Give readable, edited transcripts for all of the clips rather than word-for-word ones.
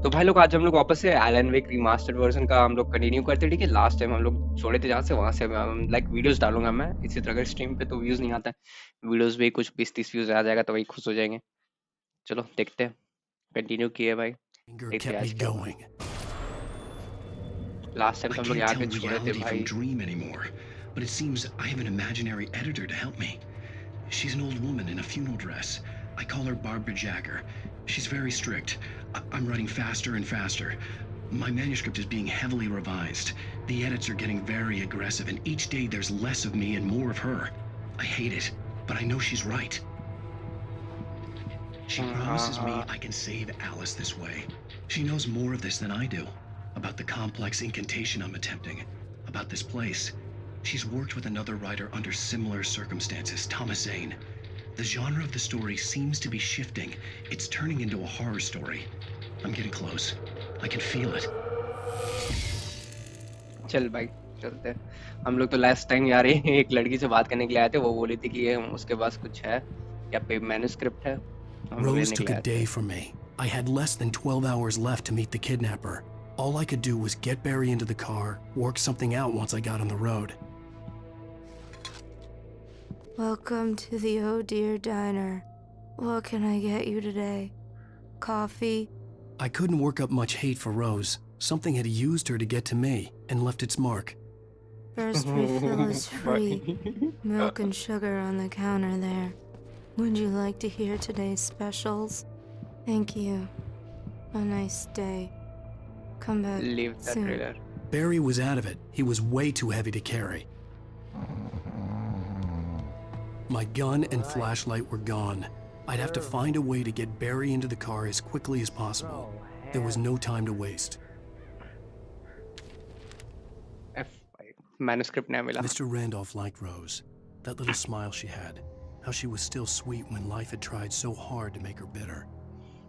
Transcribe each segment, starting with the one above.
तो भाई लोग आज हम लोग वापस से एलन वेक रिमास्टर्ड वर्जन का हम लोग कंटिन्यू करते हैं। ठीक है, लास्ट टाइम हम लोग छोड़े थे जहाँ से, वहां से लाइक वीडियोस डालूंगा मैं इसी तरह। अगर स्ट्रीम पे तो व्यूज नहीं आता है, वीडियोस भी कुछ 20-30 व्यूज आ जाएगा तो वही खुश हो जाएंगे। चलो देखते हैं, कंटिन्यू किए भाई, Anger देखते kept हैं me आज क्या होगा। going. लास्ट टाइम I तो हम लोग can't यहाँ tell पे छोड़े थे reality from भाई। dream anymore, but it seems I have an imaginary editor to help me. She's an old woman in a funeral dress. I call her Barbara Jagger. She's very strict. I'm writing faster and faster. My manuscript is being heavily revised. The edits are getting very aggressive, and each day there's less of me and more of her. I hate it, but I know she's right. She promises me I can save Alice this way. She knows more of this than I do. About the complex incantation I'm attempting. About this place. She's worked with another writer under similar circumstances, Thomas Zane. The genre of the story seems to be shifting. It's turning into a horror story. I'm getting close. I can feel it. चल भाई चलते हैं। हम लोग तो last time यार एक लड़की से बात करने के लिए आए थे, वो बोली थी कि ये उसके पास कुछ है या पे मैन्युस्क्रिप्ट है, हम लोग Rose लेने के took लिए a आए day थे। from me. I had less than 12 hours left to meet the kidnapper. All I could do was get Barry into the car, work something out once I got on the road. Welcome to the Oh Dear Diner. What can I get you today? Coffee? I couldn't work up much hate for Rose. Something had used her to get to me and left its mark. First refill is free. Milk and sugar on the counter there. Would you like to hear today's specials? Thank you. A nice day. Come back leave the soon. Trailer. Barry was out of it. He was way too heavy to carry. My gun and flashlight were gone. I'd have to find a way to get Barry into the car as quickly as possible. There was no time to waste. Manuscript नहीं मिला। Mr. Randolph liked Rose. That little smile she had. How she was still sweet when life had tried so hard to make her bitter.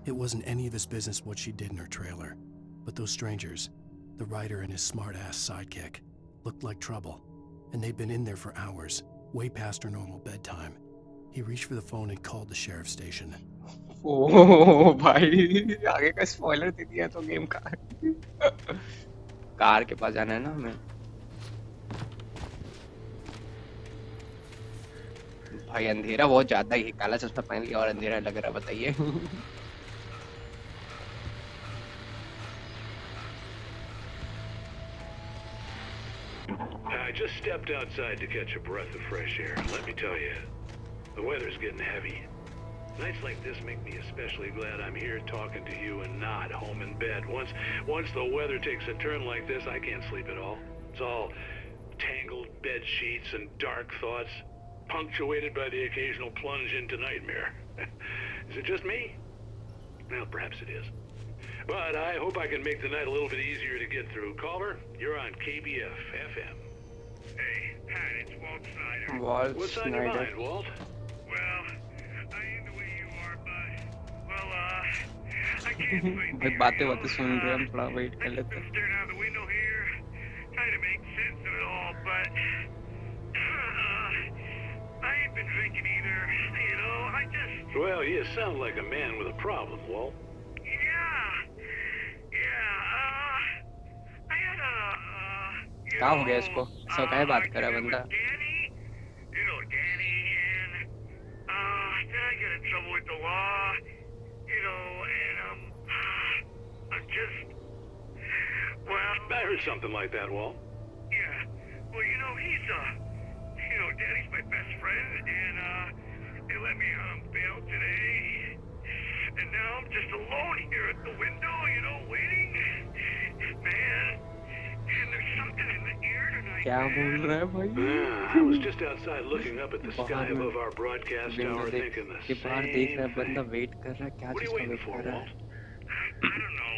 It wasn't any of his business what she did in her trailer. But those strangers, the writer and his smart-ass sidekick, looked like trouble. And they'd been in there for hours, way past her normal bedtime. He reached for the phone and called the sheriff's station. ओह भाई, आगे का spoiler दे दिया तो game का। Car के पास जाना है ना हमें। भाई अंधेरा बहुत ज्यादा ही है, काला चश्मा पहन लिया और अंधेरा लग रहा है, बताइए। I just stepped outside to catch a breath of fresh air. Let me tell you, the weather's getting heavy. Nights like this make me especially glad I'm here talking to you and not home in bed. Once the weather takes a turn like this, I can't sleep at all. It's all tangled bed sheets and dark thoughts, punctuated by the occasional plunge into nightmare. Is it just me? Well, perhaps it is. But I hope I can make the night a little bit easier to get through. Caller, you're on KBF FM. Hey, Pat, it's Walt Snyder. Walt What's on your Snyder। mind, Walt? Well, I am the way you are, but, well, I can't sleep भाई here, बातें you know? बातें सुन रहे हैं, हम थोड़ा wait कर I've लेते been हैं। staring out the window here, trying to make sense of it all, but I ain't been drinking either. You know, I just... Well, you sound like a man with a problem, Walt. I had a, क्या हो गया इसको? ऐसा काहे बात कर रहा है बंदा? Danny, you know Danny, and then I get in trouble with the law, you know, and I'm just, well, I heard something like that, Walt. yeah, well, you know, he's you know, Danny's my best friend, and they let me bail today, and now I'm just alone here at the window, you know, waiting, man. And there's something in the air tonight, क्या बोल रहा है भाई? I was just outside looking up at the sky above our broadcast window tower देख thinking the के बाहर देख रहा है, same बंदा thing. वेट कर रहा है, क्या What are चीज you का waiting वेट for, कर रहा Walt? है? I don't know.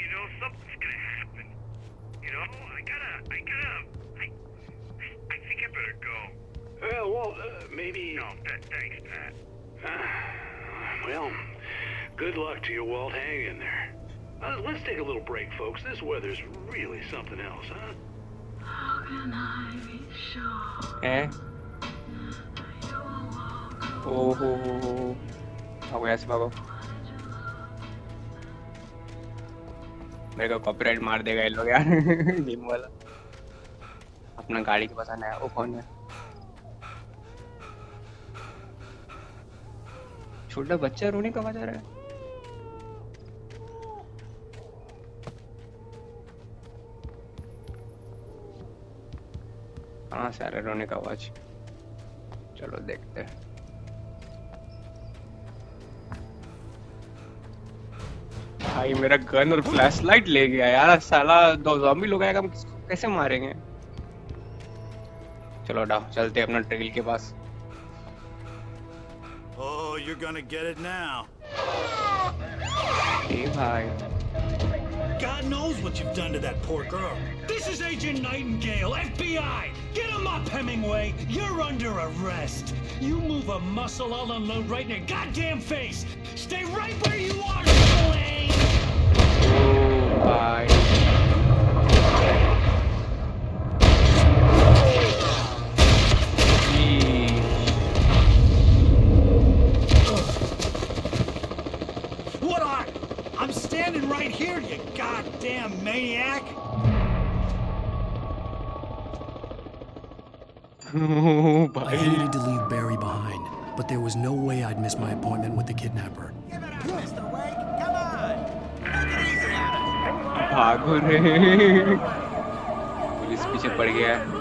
You know, something's gonna happen. You know, I think I better go. Well, Walt, maybe... No, thanks, Pat. Well, good luck to you, Walt. Hang in there. Let's take a little break, folks. This weather's really something else, huh? How can I be sure हैं? you will walk ओहो हो गया इस बाबा। मेरे को copyright मार देगा ये लोग यार गेम वाला। अपना गाड़ी के पास आना है। वो कौन है? छोटा बच्चा रोने का आवाज आ रहा है। कहाँ से आ रहा है रोने का आवाज? चलो देखते हैं। भाई मेरा गन और फ्लैशलाइट ले गया यार साला। दो ज़ॉम्बी लोग आएगा, हम किसको कैसे मारेंगे? चलो डाउ चलते हैं अपना ट्रेल के पास। Oh, you're gonna get it now. ए भाई God knows what you've done to that poor girl. This is Agent Nightingale, FBI. Get him up, Hemingway. You're under arrest. You move a muscle, I'll unload right in your goddamn face. Stay right where you are, Spillane. ओ भाई What are? I'm standing right here, you goddamn maniac. O I भाई hated to leave Barry behind, but there was no way I'd miss my appointment with the kidnapper. भागो रे police पीछे पड़ गया है।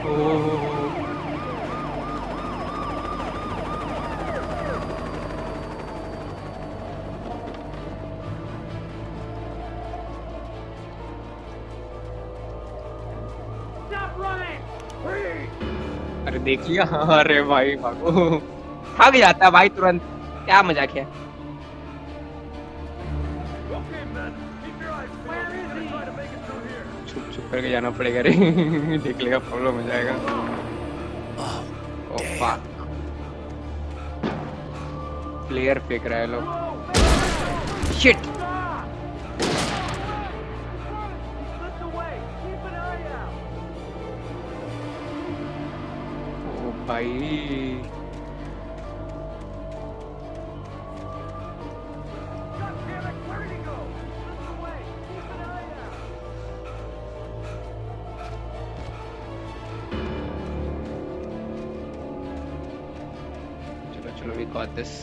ओह अरे देख लिया। अरे भाई भागो। भाग जाता है भाई तुरंत। क्या मजाक है? छुप छुप करके जाना पड़ेगा रे देख लेगा प्रॉब्लम हो जाएगा। ओ फक प्लेयर फेंक रहा है लोग। शिट ओ भाई चलो चलो we got this।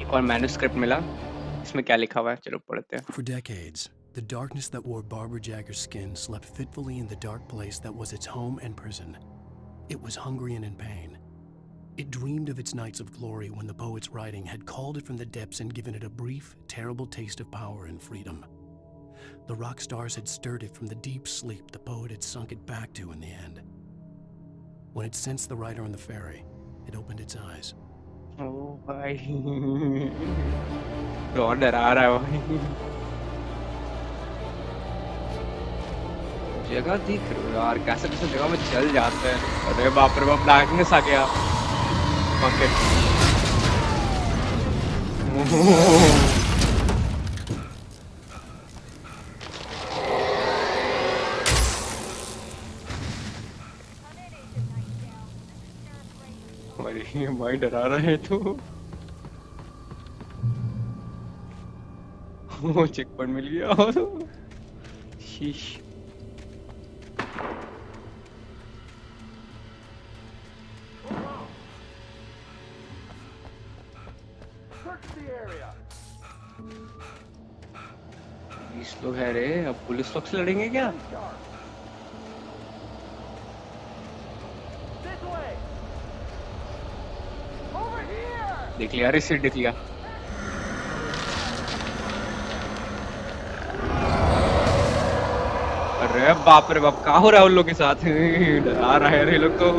एक और मैन्युस्क्रिप्ट मिला। इसमें क्या लिखा हुआ है चलो पढ़ते हैं। For decades, the darkness that wore Barbara Jagger's skin slept fitfully in the dark place that was its home and prison. It was hungry and in pain. It dreamed of its nights of glory when the poet's writing had called it from the depths and given it a brief, terrible taste of power and freedom. The rock stars had stirred it from the deep sleep the poet had sunk it back to in the end. When it sensed the writer on the ferry, it opened its eyes. ओ भाई बहुत डरा रहा है भाई। जगह दिख रही है यार, कैसे कैसे जगह में चल जाते हैं। अरे बाप रे बाप डार्कनेस आ गया। ओके अरे भाई डरा रहा है तो। ओ चेक पॉइंट मिल गया। शीश पुलिस लोग है रे, अब पुलिस लोग से लड़ेंगे क्या? देख लिया रे, सीट देख लिया। अरे बाप रे बाप, क्या हो रहा है उन लोग के साथ? डरा रहा है रे लोग तो।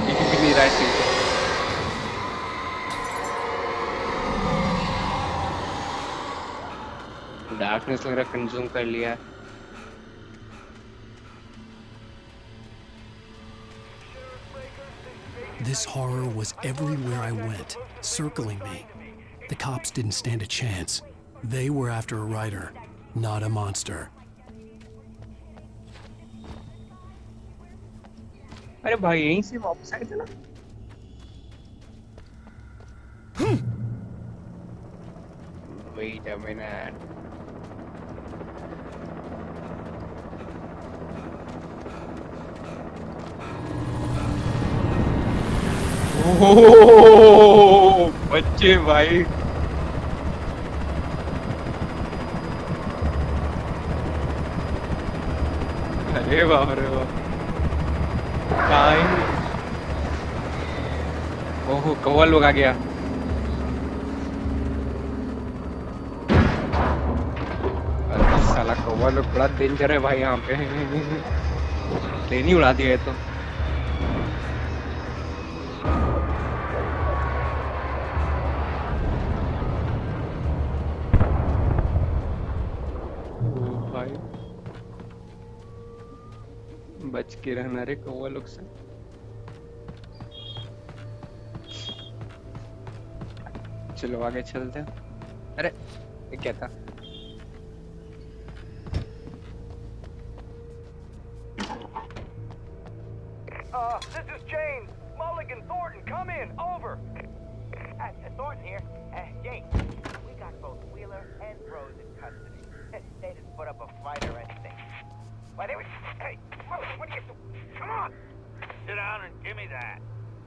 दिख भी नहीं रहा है सीट। डार्कनेस लग रहा कंज्यूम कर लिया है। This horror was everywhere I went, circling me. The cops didn't stand a chance. They were after a writer, not a monster. अरे भाई यहीं से वापस आए थे ना। Wait a minute. ओह बच्चे भाई। अरे बाप रे बाप। टाइम। ओह कौवा लोग आ गया। अरे साला कौवा लोग बड़ा डेंजर है भाई यहाँ पे। प्लेन ही उड़ा दिया है तो। ओह भाई बच के रहना रे कौवा लोग से। चलो आगे चलते हैं। अरे ये क्या था? This is James. Mulligan, Thornton, come in. Over. Thornton here. Jake, we got both Wheeler and Rose in custody. They didn't put up a fight or anything. Why, they were... Hey, Mulligan, what are you doing? Come on! Sit down and give me that.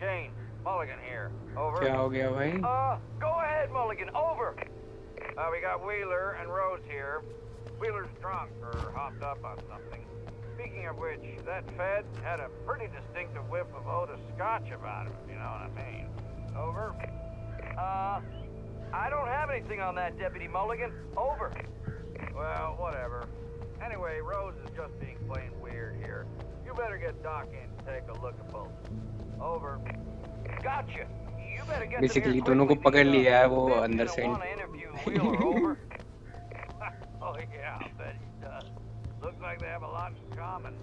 James, Mulligan here. Over. क्या हो गया भाई? Go ahead, Mulligan. Over. We got Wheeler and Rose here. Wheeler's drunk or hopped up on something. Speaking of which, that Fed had a pretty distinctive whiff of Otis Scotch about him, if you know what I mean. Over. I don't have anything on that, Deputy Mulligan. Over. Well, whatever. Anyway, Rose is just being plain weird here. You better get Doc in to take a look at both. Over. Gotcha. You better get basically दोनों को पकड़ लिया है वो अंदर से। Oh yeah, I'll bet he does. Looks like they have a lot in common.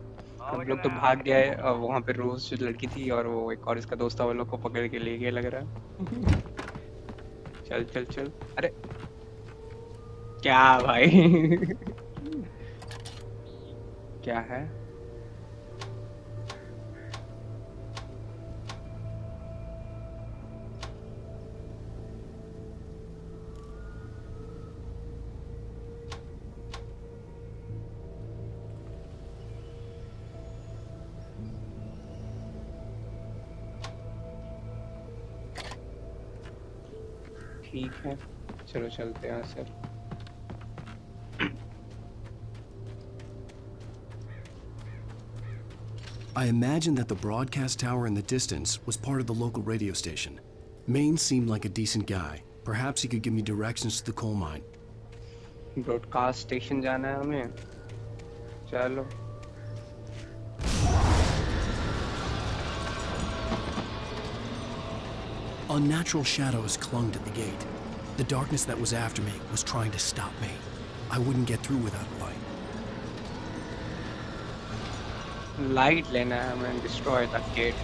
हम लोग तो भाग गया है और वहाँ पे रोज जो लड़की थी और वो एक और इसका दोस्त था वो लोग को पकड़ के ले गए लग रहा है। चल चल चल। अरे क्या भाई? क्या है? ठीक है चलो चलते हैं sir. I imagined that the broadcast tower in the distance was part of the local radio station. Maine seemed like a decent guy. Perhaps he could give me directions to the coal mine. Broadcast station जाना है हमें। चलो। Unnatural shadows clung to the gate. The darkness that was after me was trying to stop me. I wouldn't get through without a light. Light लेना है हमें। Destroy the gate.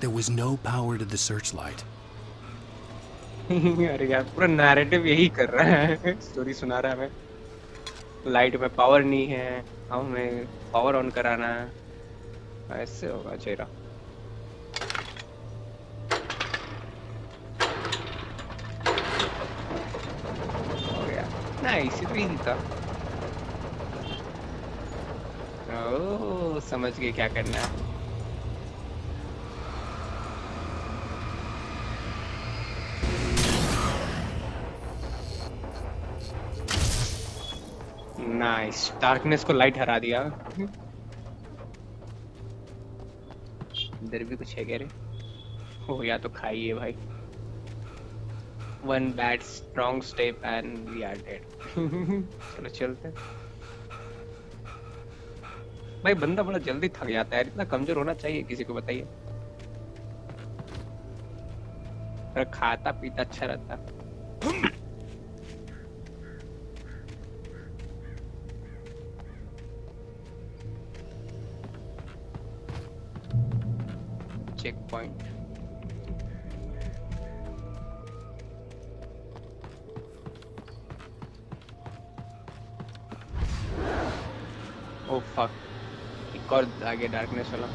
There was no power to the searchlight. अरे यार पूरा narrative यही कर रहा है। स्टोरी सुना रहा है हमें। लाइट में पावर नहीं है, हमें पावर ऑन कराना है। ऐसे होगा चेहरा। हो गया। नाइस इजी था। ओह समझ गए क्या करना है। नाइस डार्कनेस को लाइट हरा दिया। इधर भी कुछ है क्या रे? हो या तो खाइए भाई। One bad strong step and we are dead. चलो चलते हैं। भाई बंदा बड़ा जल्दी थक जाता है, इतना कमजोर होना चाहिए किसी को, बताइए। अगर खाता पीता अच्छा रहता। Check point. ओ फक, एक और आगे डार्कनेस वाला।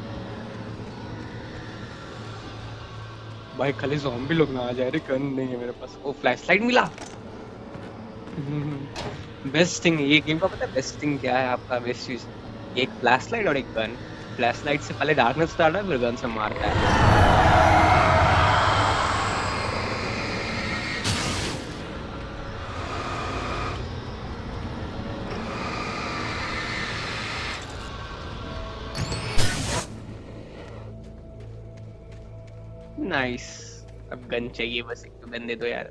भाई खाली ज़ॉम्बी लोग ना आ जाए रे, गन नहीं है मेरे पास। ओ फ्लैश लाइट मिला। बेस्ट थिंग ये गेम का पता है, बेस्ट थिंग क्या है आपका, बेस्ट चीज, एक फ्लैश लाइट और एक गन। फ्लैश लाइट से पहले डार्कनेस स्टार्ट है, फिर गन से मारता है। नाइस। अब गन चाहिए बस, एक तो गन दे दो यार।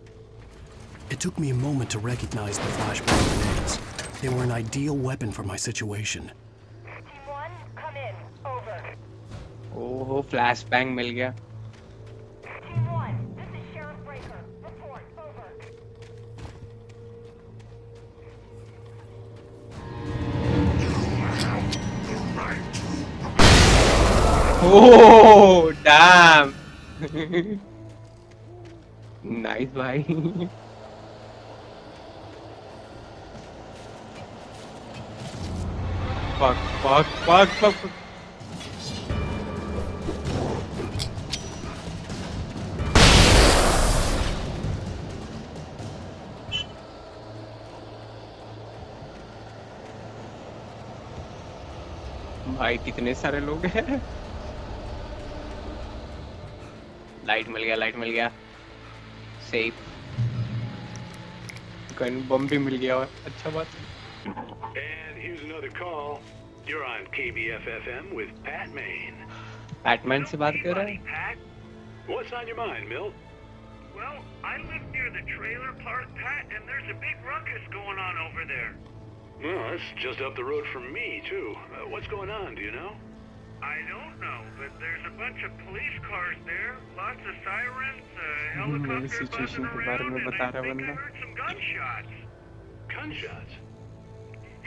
It took me a moment to recognize the flashbang grenades. They were an ideal weapon for my situation. Team 1, come in. Over. ओहो फ्लैश बैंग मिल गया। Team 1, this is Sheriff Breaker. Report. Over. Oh damn. Nice भाई। Fuck fuck fuck fuck. भाई कितने सारे लोग हैं। Light मिल गया, लाइट मिल गया। सेफ। गन बम भी मिल गया, और अच्छा बात है। And here's another call. You're on KBFFM with Pat Main. Batman से बात कर रहा है। Pat? What's on your mind, Milt? Well, I live near the trailer park, Pat, and there's a big ruckus going on over there. Well, that's just up the road from me, too. What's going on, do you know? I don't know, but there's a bunch of police cars there, lots of sirens, helicopters situation buzzing के बारे around, में and बता I रहा think I बंदा। heard some gunshots. Gunshots?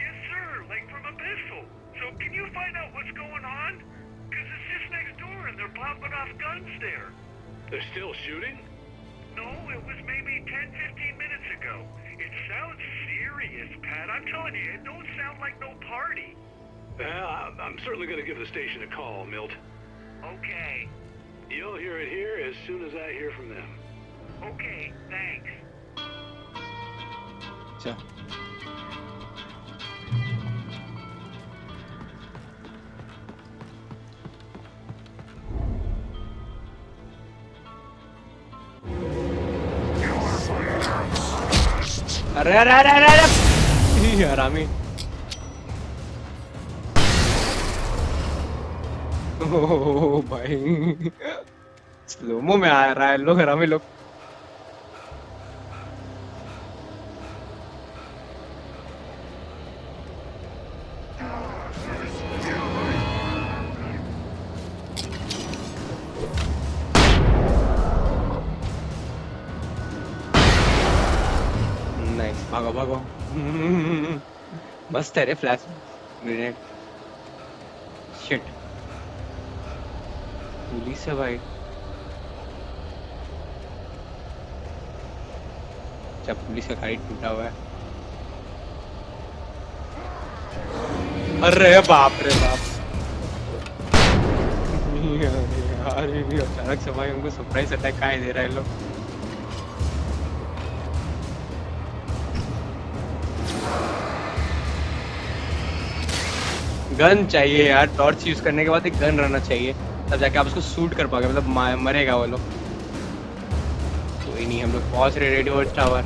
Yes, sir, like from a pistol. So can you find out what's going on? Because it's just next door and they're popping off guns there. They're still shooting? No, it was maybe 10, 15 minutes ago. It sounds serious, Pat. I'm telling you, it don't sound like no party. I'm certainly going to give the station a call, Milt. Okay. You'll hear it here as soon as I hear from them. Okay, thanks. अच्छा अरे अरे अरे अरे अरे हरामी। ओह भाई slow mo में आ रहा है, लोग हरामी लोग। नाइस, भागो भागो। मस्त है रे फ्लैश ग्रेनेड। शिट, पुलिस है भाई। अच्छा पुलिस का गाड़ी टूटा हुआ है। अरे बाप रे बाप। यार ये भी अचानक से भाई उनको सरप्राइज अटैक काहे दे रहा है लोग। गन चाहिए यार, टॉर्च यूज करने के बाद एक गन रहना चाहिए, तब जाके आप उसको शूट कर पाओगे, मतलब मरेगा वो लोग। कोई नहीं, हम लोग पहुंच रहे radio tower.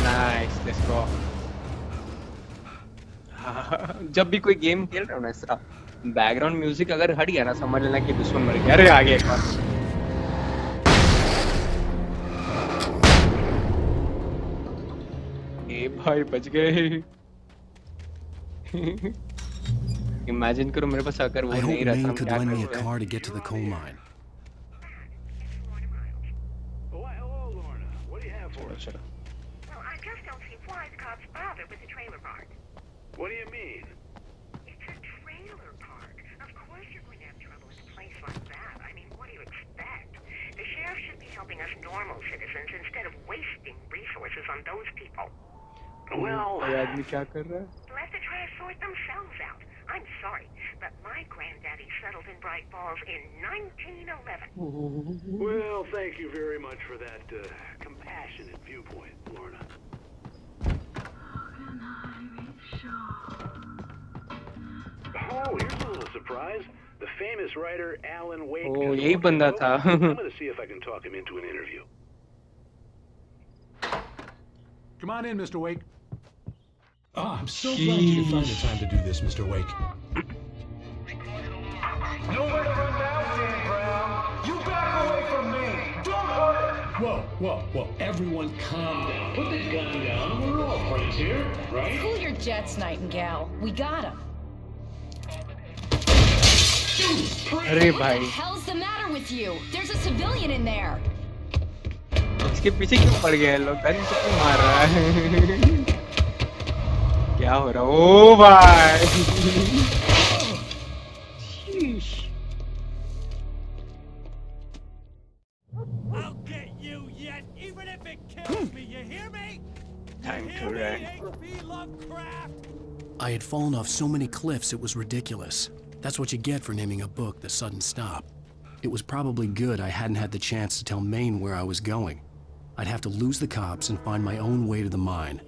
Nice, let's go. जब भी कोई गेम खेल रहे हो ना इस तरह, बैकग्राउंड म्यूजिक अगर हट गया ना, समझ लेना कि दुश्मन मर गया। अरे आ गया एक बार। ए भाई बच गए। इमेजिन करो मेरे पास अगर वो I नहीं hoped रहता Maine हम could क्या lend me a करते। car to get to the coal mine. Oh, hello, Lorna. What do you have for चलो us? चलो। Well, I just don't see why the cops bother with the trailer park. What do you mean? It's a trailer park. Of course you're going to have trouble in a place like that. I mean, what do you expect? The sheriff should be helping us normal citizens instead of wasting resources on those people. Well, ये आदमी क्या कर रहा है? Let the trash sort themselves out. I'm sorry, but my granddaddy settled in Bright Falls in 1911. well, thank you very much for that compassionate viewpoint, Lorna. Can I be sure? Oh, here's a little surprise. The famous writer Alan Wake. O has यही walked the बंदा road. था। I'm going to see if I can talk him into an interview. Come on in, Mr. Wake. Ah, I'm so glad you could find the time to do this, Mr. Wake. Nowhere to run now, Dan Brown. You back away from me. Don't hurt her. Whoa. Everyone calm down. Put the gun down. We're all friends here, right? Cool your jets, Nightingale. We got him. अरे What भाई the hell's the matter with you? There's a civilian in there. इसके पीछे क्यों पड़ गए हैं लोग? Gun से क्यों मार रहा है? क्या हो रहा है? ओ भाई शीश। I'll get you yet, even if it kills me. You hear me? Time to run. H.P. Lovecraft. I had fallen off so many cliffs it was ridiculous. That's what you get for naming a book The Sudden Stop. It was probably good I hadn't had the chance to tell Maine where I was going. I'd have to lose the cops and find my own way to the mine.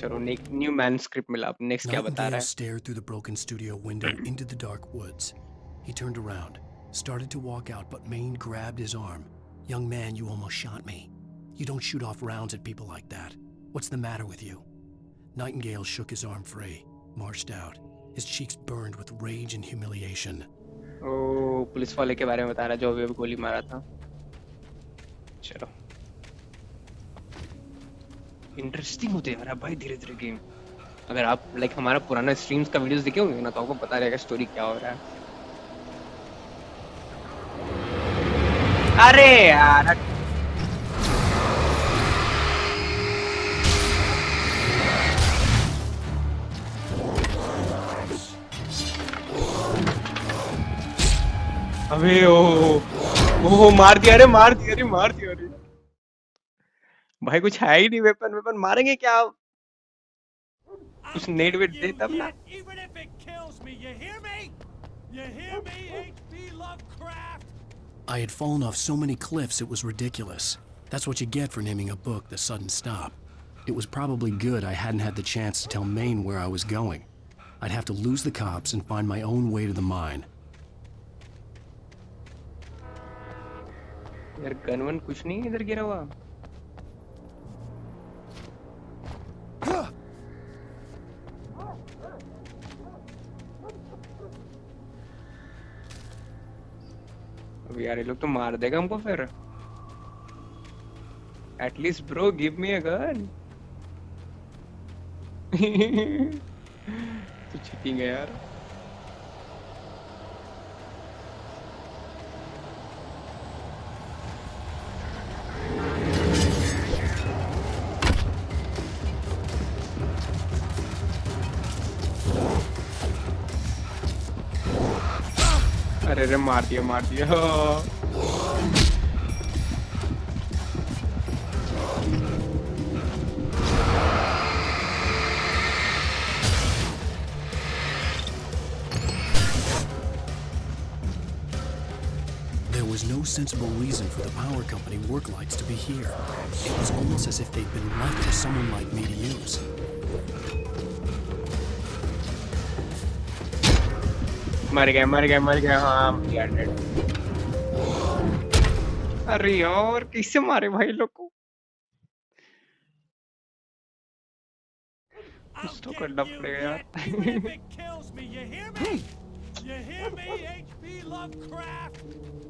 चलो new manuscript मिला। अब next क्या बता रहा Nightingale है? stared through the broken studio window into the dark woods. He turned around, started to walk out, but Maine grabbed his arm. "Young man, you almost shot me. You don't shoot off rounds at people like that. What's the matter with you?" Nightingale shook his arm free, marched out. His cheeks burned with rage and humiliation. ओ police वाले के बारे में बता रहा है जो अभी गोली मारा था। चलो इंटरेस्टिंग होते जा रहा है भाई धीरे धीरे गेम। अगर आप लाइक हमारा पुराना स्ट्रीम्स का वीडियोस देखे होंगे ना तो आपको पता रहेगा स्टोरी क्या हो रहा है। अरे यार अबे ओ मार दिया रे मार दिया रे मार दिया रे भाई कुछ है ही नहीं वेपन वेपन मारेंगे क्या कुछ नेट वेट दे तब ना Even if it kills me, you hear me? You hear me, H.P. Lovecraft? I had fallen off so many cliffs it was ridiculous. That's what you get for naming a book The Sudden Stop. It was probably good I hadn't had the chance to tell Maine where I was going. I'd have to lose the cops and find my own way to the mine. यार gun one कुछ नहीं इधर गिरा हुआ अब यार ये लोग तो मार देगा हमको फिर at least bro give me a gun तो चीटिंग है यार अरे रे मार दिया मार दिया There was no sensible reason for the power company work lights to be here. It was almost as if they'd been left for someone like me to use. मर गया हाँ यार डेड अरे यार किससे मारे भाई लोग को कुछ तो करना पड़ेगा यार Even if it kills me, you hear me? You hear me, H.P. Lovecraft?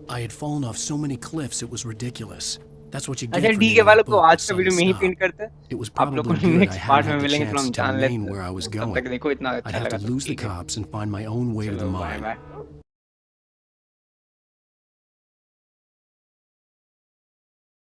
I had fallen off so many cliffs it was ridiculous. That's what you अच्छा get for ठीक है naming वालों, a तो book आज का sudden video में ही stop. Pin करते हैं। It was आप लोग को probably good I next hadn't part में had the मिलेंगे, थोड़ा हम chance to जान remain लेते where I हैं। was तब तक going. देखो इतना I'd अच्छा have लगा to तो lose the ठीक है। cops and find my own way to the चलो बाय mine. बाय।